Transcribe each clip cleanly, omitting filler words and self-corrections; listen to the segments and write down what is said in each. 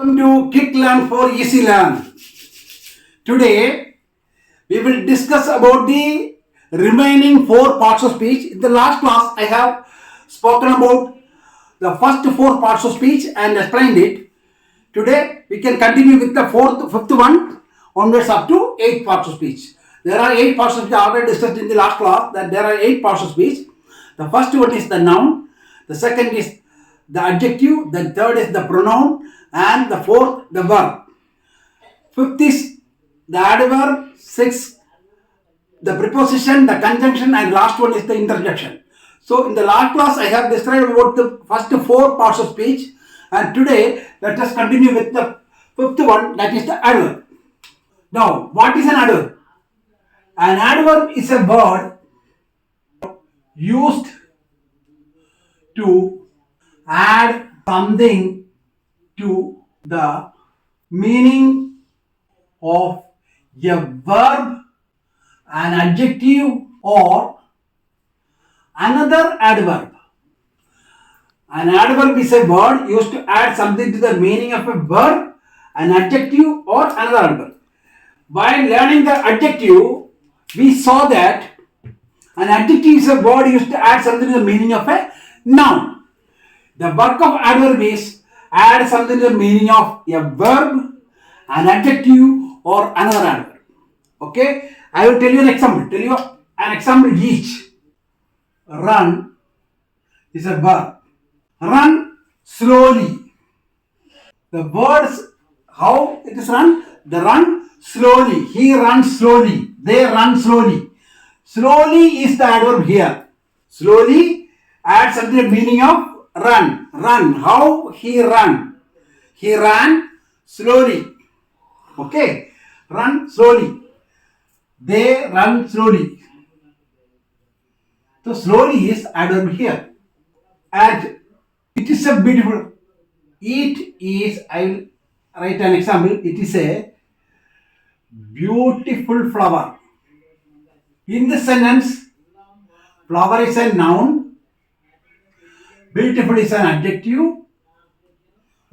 Welcome to Quick Learn for Easy Learn. Today we will discuss about the remaining four parts of speech. In the last class I have spoken about the first four parts of speech and explained it. Today we can continue with the fifth one onwards up to 8 parts of speech. There are 8 parts of speech. I already discussed in the last class that there are 8 parts of speech. The first one is the noun, the second is the adjective, the third is the pronoun, and the fourth the verb. Fifth is the adverb, sixth the preposition, the conjunction, and last one is the interjection. So in the last class I have described about the first 4 parts of speech, and today let us continue with the fifth one, that is the adverb. Now what is an adverb? An adverb is a word used to add something to the meaning of a verb, an adjective, or another adverb. An adverb is a word used to add something to the meaning of a verb, an adjective, or another adverb. While learning the adjective, we saw that an adjective is a word used to add something to the meaning of a noun. The work of adverb is add something to the meaning of a verb, an adjective, or another adverb. Okay, I will tell you an example. Tell you an example each. Run is a verb. Run slowly. The words, how it is run? The run slowly. He runs slowly. They run slowly. Slowly is the adverb here. Slowly adds something to the meaning of run. Run. How he ran? He ran slowly. Okay. Run slowly. They run slowly. So slowly is adverb here. And it is a beautiful. It is, I will write an example. It is a beautiful flower. In the sentence, flower is a noun. Beautiful is an adjective.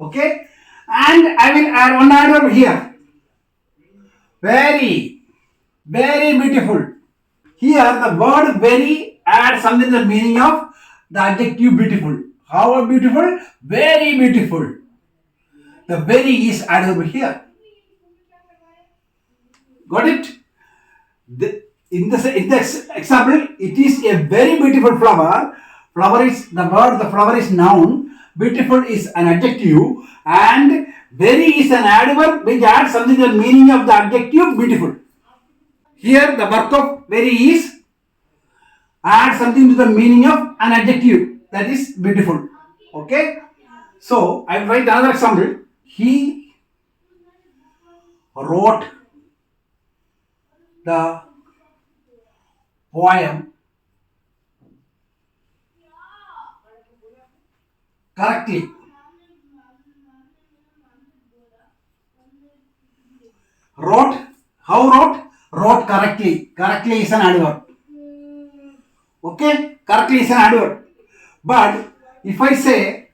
Okay. And I will add one adverb here. Very, very beautiful. Here the word very adds something to the meaning of the adjective beautiful. How beautiful? Very beautiful. The very is adverb here. Got it? In the example, it is a very beautiful flower. Flower is the word, the flower is noun. Beautiful is an adjective, and very is an adverb which adds something to the meaning of the adjective beautiful. Here the work of very is add something to the meaning of an adjective, that is beautiful. Okay. So I will write another example. He wrote the poem correctly. Wrote, how wrote? Wrote correctly. Correctly is an adverb. Okay, correctly is an adverb. But if I say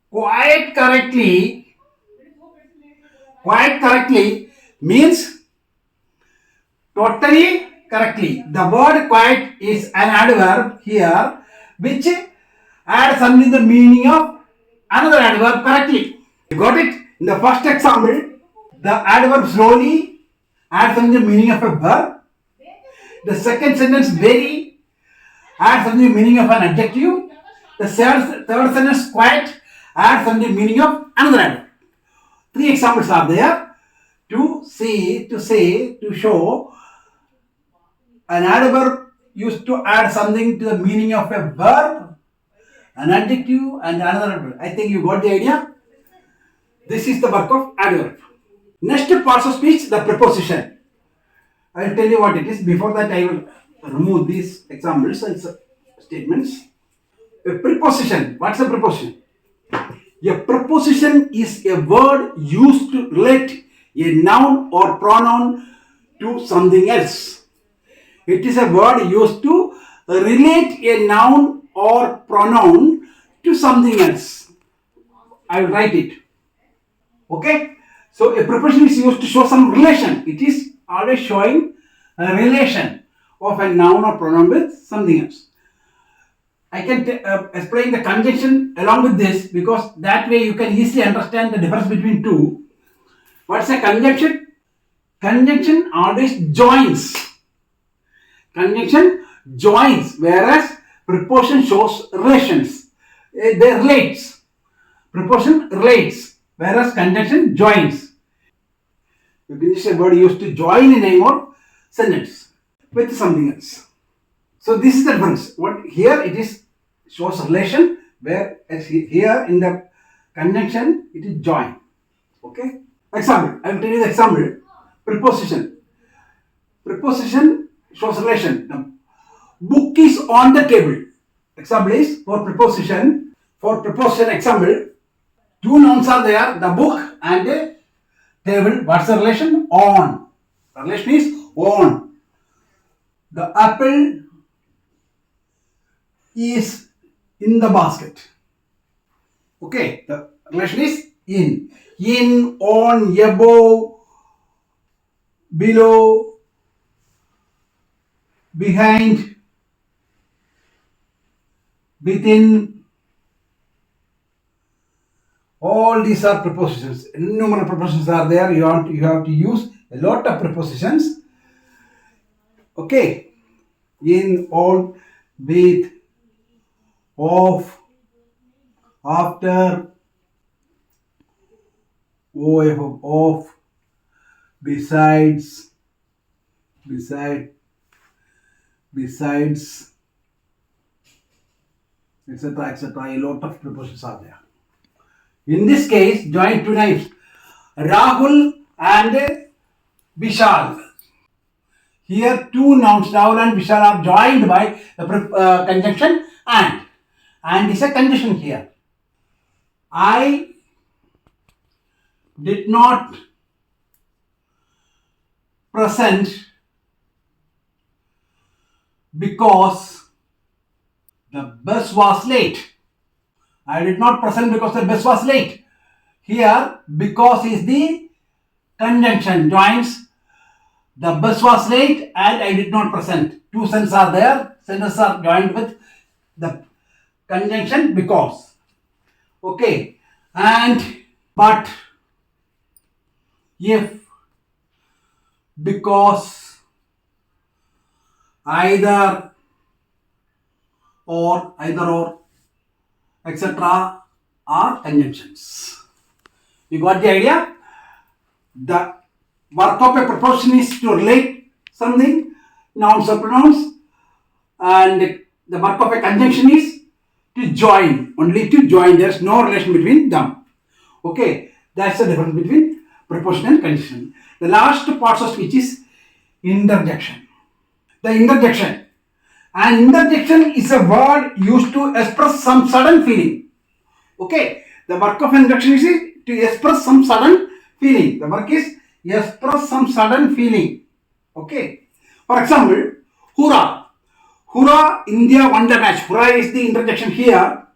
quite correctly means totally correctly. The word quite is an adverb here which adds something to the meaning of another adverb correctly. You got it? In the first example, the adverb slowly adds something to the meaning of a verb. The second sentence very adds something to the meaning of an adjective. The third sentence quite adds something to the meaning of another adverb. 3 examples are there to see, to say, to show. An adverb used to add something to the meaning of a verb, an adjective, and another adverb. I think you got the idea. This is the work of adverb. Next parts of speech, the preposition. I will tell you what it is. Before that, I will remove these examples and statements. A preposition. What's a preposition? A preposition is a word used to relate a noun or pronoun to something else. It is a word used to relate a noun or pronoun to something else. I will write it. Okay. So a preposition is used to show some relation. It is always showing a relation of a noun or pronoun with something else. I can explain the conjunction along with this, because that way you can easily understand the difference between two. What's a conjunction? Conjunction always joins. Conjunction joins, whereas preposition shows relations. They relates. Preposition relates, whereas conjunction joins. You can use a word used to join a name or sentence with something else. So this is the difference. What here it is shows relation, where here in the conjunction it is join. Okay. Example. I will tell you the example. Preposition. Preposition shows relation. The book is on the table. Example is for preposition. For preposition example, two nouns are there, the book and the table. What's the relation? On. The relation is on. The apple is in the basket. Okay, the relation is in. In, on, above, below, behind, within. All these are prepositions. Innumerable prepositions are there. You have to use a lot of prepositions. Okay. In, on, with, of, after, of, besides, besides, etc., etc. A lot of prepositions are there. In this case, join two names, Rahul and Vishal. Here two nouns, Rahul and Vishal, are joined by the conjunction and. And is a conjunction here. I did not present because the bus was late. I did not present because the bus was late. Here, because is the conjunction, joins the bus was late and I did not present. Two sentences are there. Sentences are joined with the conjunction because. Okay. And but, if, because, either or, etc. are conjunctions. You got the idea? The work of a preposition is to relate something, nouns or pronouns, and the work of a conjunction is to join, only to join. There is no relation between them. Okay, that's the difference between preposition and conjunction. The last part of speech is interjection. The interjection. An interjection is a word used to express some sudden feeling. Okay, the work of interjection is to express some sudden feeling. The work is express some sudden feeling. Okay. For example, hurrah. Hurrah, India won the match. Hurrah is the interjection here.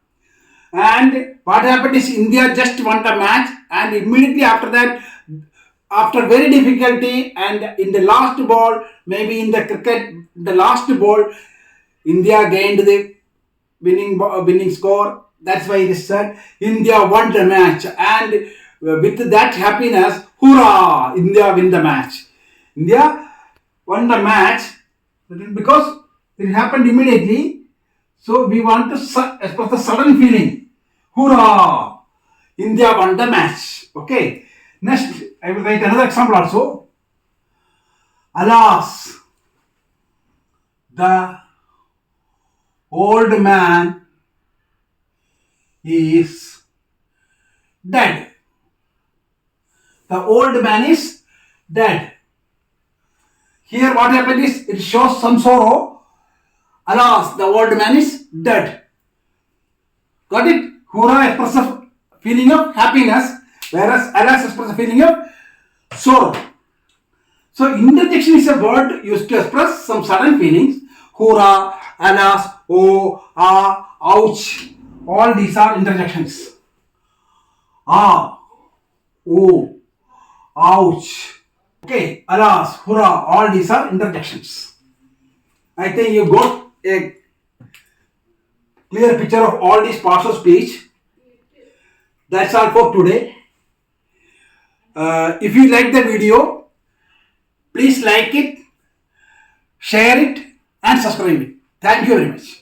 And what happened is India just won the match, and immediately after that, after very difficulty and in the last ball, maybe in the cricket, the last ball, India gained the winning score. That's why it is said India won the match, and with that happiness, hurrah! India win the match. India won the match because it happened immediately. So we want to express the sudden feeling. Hurrah! India won the match. Okay. Next, I will write another example also. Alas, the old man is dead. The old man is dead. Here what happened is it shows some sorrow. Alas, the old man is dead. Got it? Hurrah expresses a feeling of happiness, whereas alas expresses a feeling of sorrow. So interjection is a word used to express some sudden feelings. Hurrah, alas, oh, ah, ouch. All these are interjections. Ah, oh, ouch. Okay, alas, hurrah, all these are interjections. I think you got a clear picture of all these parts of speech. That's all for today. If you like the video, please like it, share it, and subscribe it. Thank you very much.